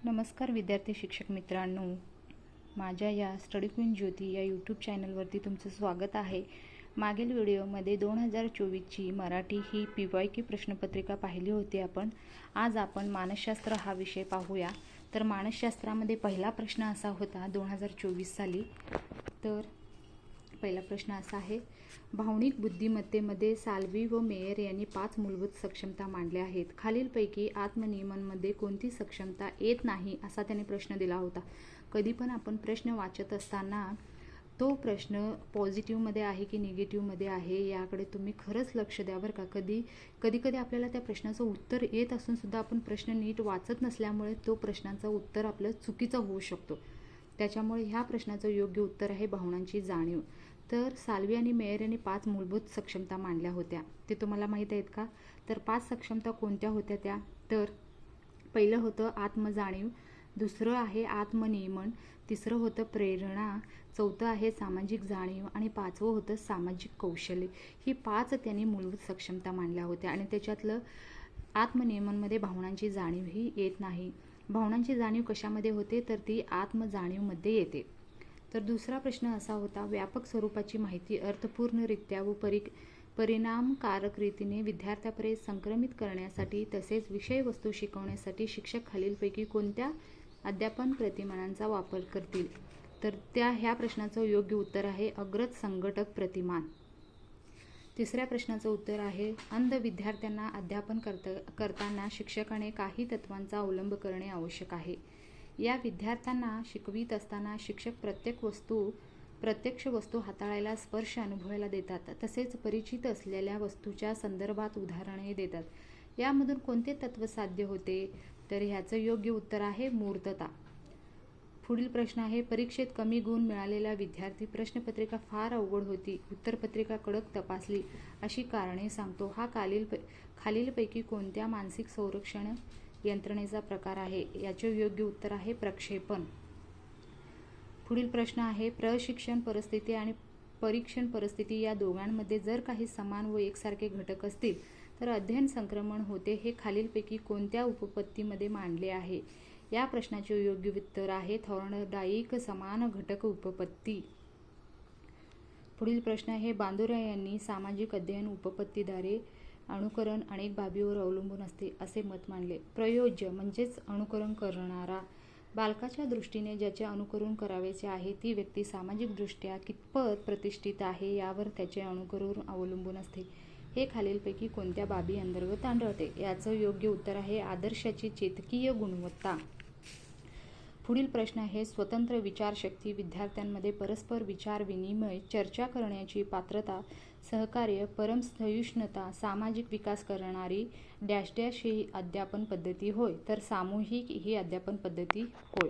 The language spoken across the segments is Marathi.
नमस्कार विद्यार्थी शिक्षक मित्रांनो, माझ्या या स्टडी क्वीन ज्योती या यूट्यूब चॅनलवरती तुमचं स्वागत आहे. मागील व्हिडिओमध्ये 2024ची मराठी ही PYQ प्रश्नपत्रिका पाहिली होती आपण. आज आपण मानसशास्त्र हा विषय पाहूया. तर मानसशास्त्रामध्ये पहिला प्रश्न असा होता 2024 साली. तर पहिला प्रश्न असा आहे, भावनिक बुद्धिमत्तेमध्ये साल्वी व मेयर यांनी 5 मूलभूत सक्षमता मांडल्या आहेत. खालीलपैकी आत्मनियमनमध्ये कोणती सक्षमता येत नाही असा त्यांनी प्रश्न दिला होता. कधी पण आपण प्रश्न वाचत असताना तो प्रश्न पॉझिटिव्हमध्ये आहे की निगेटिव्हमध्ये आहे याकडे तुम्ही खरंच लक्ष द्या बरं का. कधी आपल्याला त्या प्रश्नाचं उत्तर येत असून सुद्धा आपण प्रश्न नीट वाचत नसल्यामुळे तो प्रश्नाचं उत्तर आपलं चुकीचं होऊ शकतो. त्याच्यामुळे ह्या प्रश्नाचं योग्य उत्तर आहे भावनांची जाणीव. तर साल्वी आणि मेयर यांनी 5 मूलभूत सक्षमता मांडल्या होत्या. ते तुम्हाला माहीत आहेत का? तर 5 सक्षमता कोणत्या होत्या त्या? तर पहिलं होतं आत्मजाणीव, दुसरं आहे आत्मनियमन, तिसरं होतं प्रेरणा, चौथं आहे सामाजिक जाणीव आणि 5वं होतं सामाजिक कौशल्य. ही 5 त्यांनी मूलभूत सक्षमता मांडल्या होत्या आणि त्याच्यातलं आत्मनियमनमध्ये भावनांची जाणीव ही येत नाही. भावनांची जाणीव कशामध्ये होते? तर ती आत्मजाणीवमध्ये येते. तर दुसरा प्रश्न असा होता, व्यापक स्वरूपाची माहिती अर्थपूर्णरित्या व परिणामकारक रीतीने विद्यार्थ्यापर्यंत संक्रमित करण्यासाठी तसेच विषयवस्तू शिकवण्यासाठी शिक्षक खालीलपैकी कोणत्या अध्यापन प्रतिमानांचा वापर करतील? तर ह्या प्रश्नाचं योग्य उत्तर आहे अग्रज संघटक प्रतिमान. तिसऱ्या प्रश्नाचं उत्तर आहे, अंध विद्यार्थ्यांना अध्यापन करताना शिक्षकाने काही तत्वांचा अवलंब करणे आवश्यक आहे. या विद्यार्थ्यांना शिकवित असताना शिक्षक प्रत्यक्ष वस्तू हाताळायला, स्पर्श अनुभवायला देतात, तसेच परिचित असलेल्या वस्तूच्या संदर्भात उदाहरणे देतात. यामधून कोणते तत्व साध्य होते? तर ह्याचं योग्य उत्तर आहे मूर्तता. पुढील प्रश्न आहे, परीक्षेत कमी गुण मिळालेला विद्यार्थी प्रश्नपत्रिका फार अवघड होती, उत्तरपत्रिका कडक तपासली अशी कारणे सांगतो. हा खालीलपैकी कोणत्या मानसिक संरक्षण यंत्रणेचा प्रकार आहे? याचे योग्य उत्तर आहे प्रक्षेपण. पुढील प्रश्न आहे, प्रशिक्षण परिस्थिती आणि परीक्षण परिस्थिती या दोघांमध्ये जर काही समान व एकसारखे घटक असतील तर अध्ययन संक्रमण होते. हे खालीलपैकी कोणत्या उपपत्तीमध्ये मांडले आहे? या प्रश्नाचे योग्य उत्तर आहे थॉर्नडाईक समान घटक उपपत्ती. पुढील प्रश्न आहे, बांदुरा यांनी सामाजिक अध्ययन उपपत्तीद्वारे अनुकरण अनेक बाबीवर अवलंबून असते असे मत मांडले. प्रयोज्य म्हणजेच अनुकरण करणारा. बालकाच्या दृष्टीने ज्याचे अनुकरण करावयाचे आहे ती व्यक्ती सामाजिकदृष्ट्या कितपत प्रतिष्ठित आहे यावर त्याचे अनुकरण अवलंबून असते. हे खालीलपैकी कोणत्या बाबी अंतर्गत आढळते? याचं योग्य उत्तर आहे आदर्शाची चेतकीय गुणवत्ता. पुढील प्रश्न आहे, स्वतंत्र विचारशक्ती, विद्यार्थ्यांमध्ये परस्पर विचार विनिमय, चर्चा करण्याची पात्रता, सहकार्य, परमसहिष्णुता, सामाजिक विकास करणारी डॅश डॅश ही अध्यापन पद्धती होय. तर सामूहिक ही अध्यापन पद्धती होय.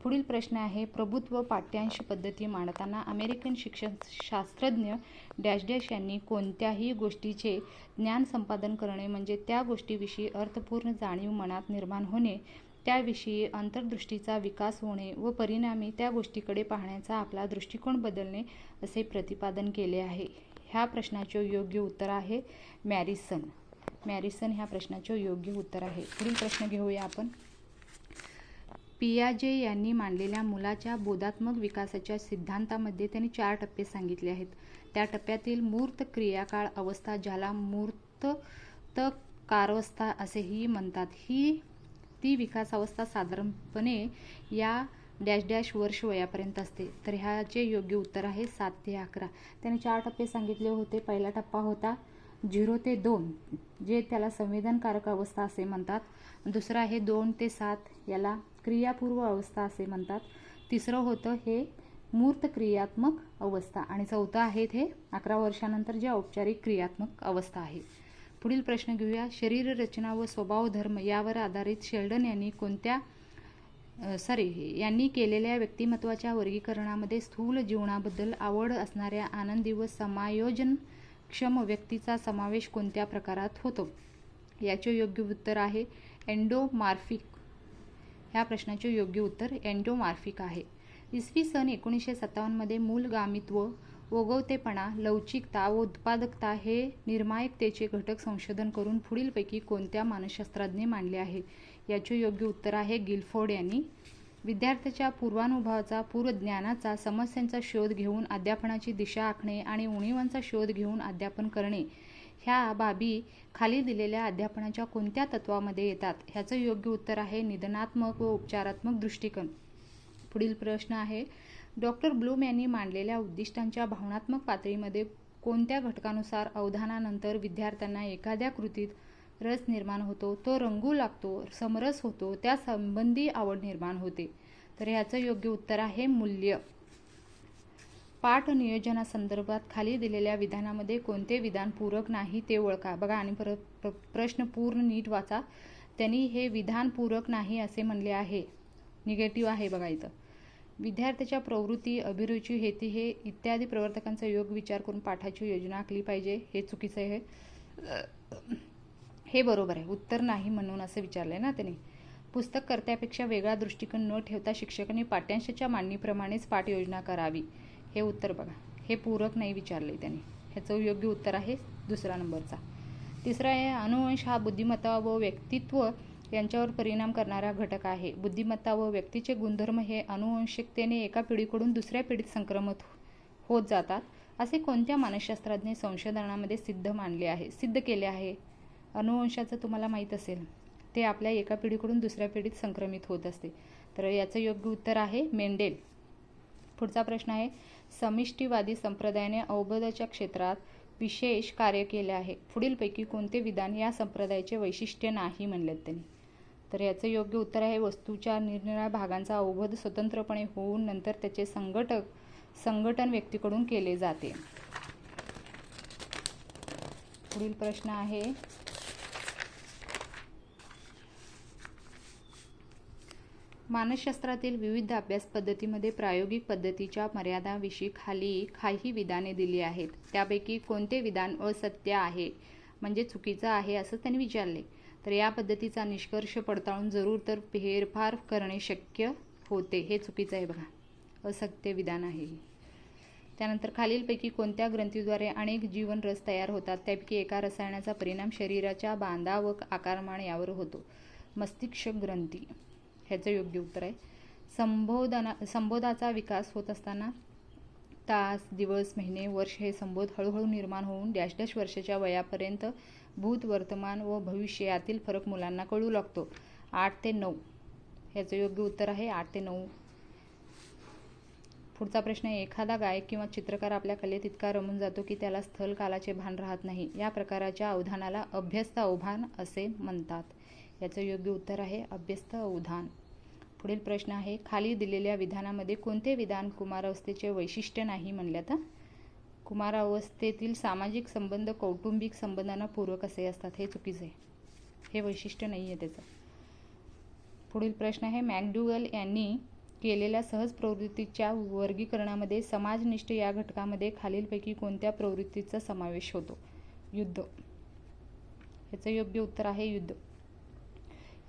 पुढील प्रश्न आहे, प्रभुत्व पाठ्यांश पद्धती मांडताना अमेरिकन शिक्षणशास्त्रज्ञ डॅश डॅश यांनी कोणत्याही गोष्टीचे ज्ञान संपादन करणे म्हणजे त्या गोष्टीविषयी अर्थपूर्ण जाणीव मनात निर्माण होणे, त्याविषयी अंतर्दृष्टीचा विकास होणे व परिणामी त्या गोष्टीकडे पाहण्याचा आपला दृष्टिकोन बदलणे असे प्रतिपादन केले आहे. ह्या प्रश्नाचे योग्य उत्तर आहे मॅरिसन. ह्या प्रश्नाचे योग्य उत्तर आहे. पुढील प्रश्न घेऊया आपण. पियाजे यांनी मांडलेल्या मुलाच्या बोधात्मक विकासाच्या सिद्धांतामध्ये त्यांनी 4 टप्पे सांगितले आहेत. त्या टप्प्यातील मूर्त क्रियाकाळ अवस्था, ज्याला मूर्तकावस्था असेही म्हणतात, ती विकासावस्था साधारणपणे या डॅश डॅश वर्ष वयापर्यंत असते. तर ह्याचे योग्य उत्तर आहे 7 ते 11. त्याने 4 टप्पे सांगितले होते. पहिला टप्पा होता 0 ते 2 जे त्याला संवेदनकारक अवस्था असे म्हणतात. दुसरा आहे 2 ते 7 याला क्रियापूर्व अवस्था असे म्हणतात. तिसरं होतं हे मूर्त क्रियात्मक अवस्था आणि चौथं आहे हे 11 वर्षानंतर जे औपचारिक क्रियात्मक अवस्था आहे. पुढील प्रश्न घेऊया. शरीर रचना व स्वभाव धर्म यावर आधारित शेल्डन यांनी केलेल्या व्यक्तिमत्वाच्या वर्गीकरणामध्ये स्थूल जीवनाबद्दल आवड असणाऱ्या आनंदी व समायोजनक्षम व्यक्तीचा समावेश कोणत्या प्रकारात होतो? याचे योग्य उत्तर आहे एंडोमॉर्फिक. ह्या प्रश्नाचे योग्य उत्तर एंडोमॉर्फिक आहे. इसवी सन 1957 मध्ये मूलगामित्व, ओगवतेपणा, लवचिकता व उत्पादकता हे निर्णायकतेचे घटक संशोधन करून पुढीलपैकी कोणत्या मानसशास्त्रज्ञाने मांडले आहे? याचे योग्य उत्तर आहे गिलफोर्ड यांनी. विद्यार्थ्याच्या पूर्वानुभवाचा, पूर्वज्ञानाचा, समस्यांचा शोध घेऊन अध्यापनाची दिशा आखणे आणि उणिवांचा शोध घेऊन अध्यापन करणे ह्या बाबी खाली दिलेल्या अध्यापनाच्या कोणत्या तत्वामध्ये येतात? ह्याचं योग्य उत्तर आहे निदानात्मक व उपचारात्मक दृष्टिकोन. पुढील प्रश्न आहे, डॉक्टर ब्लूम यांनी मांडलेल्या उद्दिष्टांच्या भावनात्मक पातळीमध्ये कोणत्या घटकानुसार अवधानानंतर विद्यार्थ्यांना एखाद्या कृतीत रस निर्माण होतो, तो रंगू लागतो, समरस होतो, त्या संबंधी आवड निर्माण होते? तर ह्याचं योग्य उत्तर आहे मूल्य. पाठ नियोजनासंदर्भात खाली दिलेल्या विधानामध्ये कोणते विधान पूरक नाही ते ओळखा. बघा आणि प्रश्न पूर्ण नीट वाचा. त्यांनी हे विधान पूरक नाही असे म्हणले आहे, निगेटिव्ह आहे बघा इथं. विद्यार्थ्याच्या प्रवृत्ती, अभिरुची, हेती हे इत्यादी प्रवर्तकांचा योग्य विचार करून पाठाची योजना आखली पाहिजे, हे चुकीचं आहे. हे बरोबर आहे, उत्तर नाही म्हणून असं विचारलंय ना त्याने. पुस्तककर्त्यापेक्षा वेगळा दृष्टिकोन न ठेवता शिक्षकांनी पाठ्यांशाच्या मांडणीप्रमाणेच पाठ योजना करावी, हे उत्तर बघा. हे पूरक नाही विचारलंय त्याने. ह्याचं योग्य उत्तर आहे दुसरा नंबरचा. तिसरा आहे, अनुवंश हा बुद्धिमत्ता व व्यक्तित्व यांच्यावर परिणाम करणारा घटक आहे. बुद्धिमत्ता व व्यक्तीचे गुणधर्म हे अनुवंशिकतेने एका पिढीकडून दुसऱ्या पिढीत संक्रमित होत जातात, असे कोणत्या मानसशास्त्रज्ञ संशोधनामध्ये सिद्ध केले आहे? अनुवंशाचं तुम्हाला माहीत असेल, ते आपल्या एका पिढीकडून दुसऱ्या पिढीत संक्रमित होत असते. तर याचं योग्य उत्तर आहे मेंडेल. पुढचा प्रश्न आहे, समिष्टीवादी संप्रदायाने अवबोधाच्या क्षेत्रात विशेष कार्य केले आहे. पुढीलपैकी कोणते विधान या संप्रदायाचे वैशिष्ट्य नाही म्हणलेत त्यांनी? तर याचं योग्य उत्तर आहे, वस्तूच्या निरनिराळ्या भागांचा अवबोध स्वतंत्रपणे होऊन नंतर त्याचे संघटन व्यक्तीकडून केले जाते. पुढील प्रश्न आहे, मानसशास्त्रातील विविध अभ्यास पद्धतीमध्ये प्रायोगिक पद्धतीच्या मर्यादांविषयी खाली काही विधाने दिली आहेत. त्यापैकी कोणते विधान असत्य आहे म्हणजे चुकीचं आहे असं त्यांनी विचारले? तर या पद्धतीचा निष्कर्ष पडताळून जरूर तर फेरफार करणे शक्य होते, हे चुकीचं आहे बघा, असत्य विधान आहे. त्यानंतर खालीलपैकी कोणत्या ग्रंथीद्वारे अनेक जीवनरस तयार होतात? त्यापैकी एका रसायनाचा परिणाम शरीराच्या बांधा व आकारमान यावर होतो, मस्तिष्क ग्रंथी. ह्याचं योग्य उत्तर आहे. संबोधाचा विकास होत असताना तास, दिवस, महिने, वर्ष हे संबोध हळूहळू निर्माण होऊन डॅश डॅश वर्षाच्या वयापर्यंत भूत, वर्तमान व भविष्य यातील फरक मुलांना कळू लागतो. 8 ते 9. ह्याचं योग्य उत्तर आहे 8 ते 9. पुढचा प्रश्न आहे, एखादा गायक किंवा चित्रकार आपल्या कलेत इतका रमून जातो की त्याला स्थल कालाचे भान राहत नाही. या प्रकारच्या अवधानाला अभ्यस्त अवधान असे म्हणतात. याचं योग्य उत्तर आहे अभ्यस्त अवधान. पुढील प्रश्न आहे, खाली दिलेल्या विधानामध्ये कोणते विधान कुमारावस्थेचे वैशिष्ट्य नाही म्हणल्यात? कुमारावस्थेतील सामाजिक संबंध कौटुंबिक संबंधांना पूरक असे असतात, हे चुकीचे आहे, हे वैशिष्ट्य नाही आहे त्याचं. पुढील प्रश्न आहे, मॅकडुगल यांनी केलेल्या सहज प्रवृत्तीच्या वर्गीकरणामध्ये समाजनिष्ठ या घटकामध्ये खालीलपैकी कोणत्या प्रवृत्तीचा समावेश होतो? युद्ध. याचं योग्य उत्तर आहे युद्ध.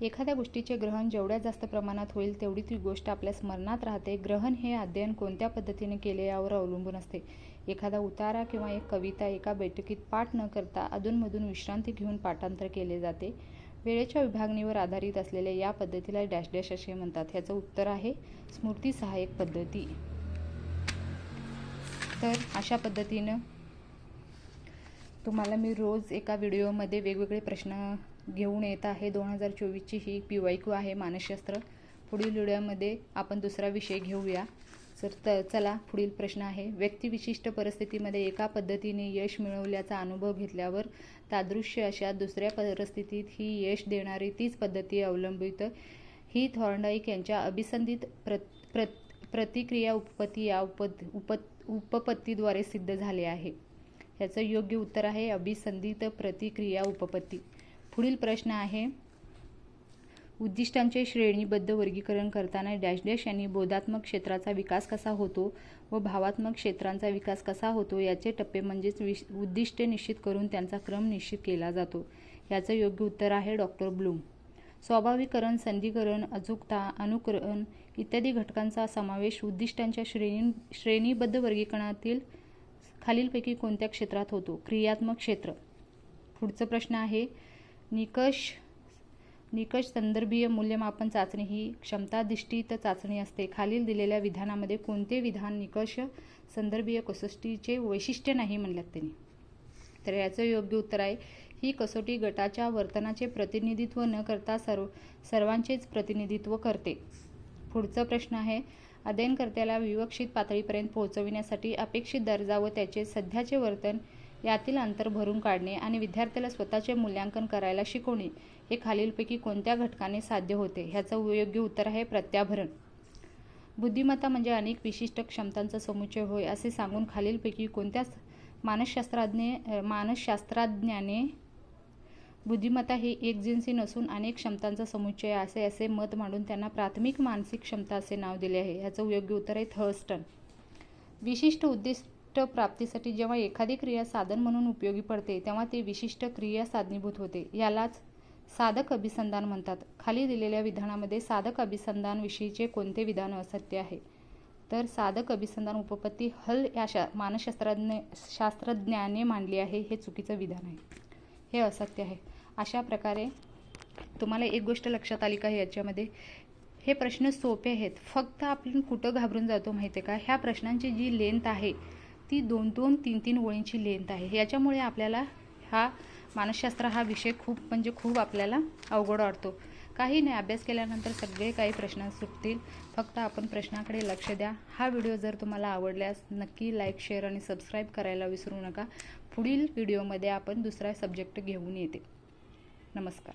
एखाद्या गोष्टीचे ग्रहण जेवढ्या जास्त प्रमाणात होईल तेवढी ती गोष्ट आपल्या स्मरणात राहते. ग्रहण हे अध्ययन कोणत्या पद्धतीने केले यावर अवलंबून असते. एखादा उतारा किंवा एक कविता एका बैठकीत पाठ न करता अधूनमधून विश्रांती घेऊन पाठांतर केले जाते. वेळेच्या विभागणीवर आधारित असलेल्या या पद्धतीला डॅश डॅश असे म्हणतात. ह्याचं उत्तर आहे स्मृती सहाय्यक पद्धती. तर अशा पद्धतीनं तुम्हाला मी रोज एका व्हिडिओमध्ये वेगवेगळे प्रश्न घेऊन येत आहे. 2024ची ही PYQ आहे मानसशास्त्र. पुढील व्हिडिओमध्ये आपण दुसरा विषय घेऊया. चला पुढील प्रश्न आहे, व्यक्तिविशिष्ट परिस्थितीमध्ये एका पद्धतीने यश मिळवल्याचा अनुभव घेतल्यावर तादृश्य अशा दुसऱ्या परिस्थितीत ही यश देणारी तीच पद्धती अवलंबित ही थॉर्नडाईक यांच्या अभिसंधित प्रतिक्रिया उपपत्ती या उपपत्तीद्वारे सिद्ध झाले आहे. याचं योग्य उत्तर आहे अभिसंधित प्रतिक्रिया उपपत्ती. पुढील प्रश्न आहे, उद्दिष्टांचे श्रेणीबद्ध वर्गीकरण करताना डॅश डॅश यांनी बोधात्मक क्षेत्राचा विकास कसा होतो व भावात्मक क्षेत्रांचा विकास कसा होतो याचे टप्पे म्हणजेच उद्दिष्टे निश्चित करून त्यांचा क्रम निश्चित केला जातो. याचं योग्य उत्तर आहे डॉक्टर ब्लूम. स्वाभाविकरण, संधिकरण, अचूकता, अनुकरण इत्यादी घटकांचा समावेश उद्दिष्टांच्या श्रेणीबद्ध वर्गीकरणातील खालीलपैकी कोणत्या क्षेत्रात होतो? क्रियात्मक क्षेत्र. पुढचा प्रश्न आहे, निकष निकष संदर्भीय मूल्यमापन चाचणी ही क्षमताधिष्ठित चाचणी असते. खालील दिलेल्या विधानामध्ये कोणते विधान निकष संदर्भीय कसोटीचे वैशिष्ट्य नाही म्हणल्यात त्यांनी? तर याचं योग्य उत्तर आहे, ही कसोटी गटाच्या वर्तनाचे प्रतिनिधित्व न करता सर्वांचेच प्रतिनिधित्व करते. पुढचा प्रश्न आहे, अध्ययनकर्त्याला विवक्षित पातळीपर्यंत पोहोचविण्यासाठी अपेक्षित दर्जा व त्याचे सध्याचे वर्तन यातील अंतर भरून काढणे आणि विद्यार्थ्याला स्वतःचे मूल्यांकन करायला शिकवणे हे खालीलपैकी कोणत्या घटकाने साध्य होते? ह्याचं योग्य उत्तर आहे प्रत्याभरण. बुद्धिमत्ता म्हणजे अनेक विशिष्ट क्षमतांचा समुच्चय होय असे सांगून खालीलपैकी कोणत्या मानसशास्त्रज्ञाने बुद्धिमत्ता ही एकजिन्सी नसून अनेक क्षमतांचा समुच्चय असे मत मांडून त्यांना प्राथमिक मानसिक क्षमता असे नाव दिले आहे? याचं योग्य उत्तर आहे थर्स्टन. विशिष्ट उद्दिष्ट प्राप्तीसाठी जेव्हा एखादी क्रिया साधन म्हणून उपयोगी पडते तेव्हा ती विशिष्ट क्रिया साधनीभूत होते. यालाच साधक अभिसंधान म्हणतात. खाली दिलेल्या विधानामध्ये साधक अभिसंधान विषयीचे कोणते विधान असत्य आहे? तर साधक अभिसंधान उपपत्ती हल या मानसशास्त्रज्ञाने मांडली आहे हे चुकीचं विधान आहे, हे असत्य आहे. अशा प्रकारे तुम्हाला एक गोष्ट लक्षात आली का याच्यामध्ये? हे प्रश्न सोपे आहेत, फक्त आपण कुठं घाबरून जातो माहिती आहे का? ह्या प्रश्नांची जी लेंथ आहे ती 2-2, 3-3 ओळींची लेंथ आहे. याच्यामुळे आपल्याला हा मानसशास्त्र हा विषय खूप आपल्याला अवघड वाटतो. काही नाही, अभ्यास केल्यानंतर सगळे काही प्रश्न सुटतील. फक्त आपण प्रश्नाकडे लक्ष द्या. हा व्हिडिओ जर तुम्हाला आवडल्यास नक्की लाईक, शेअर आणि सबस्क्राईब करायला विसरू नका. पुढील व्हिडिओमध्ये आपण दुसरा सब्जेक्ट घेऊन येते. नमस्कार.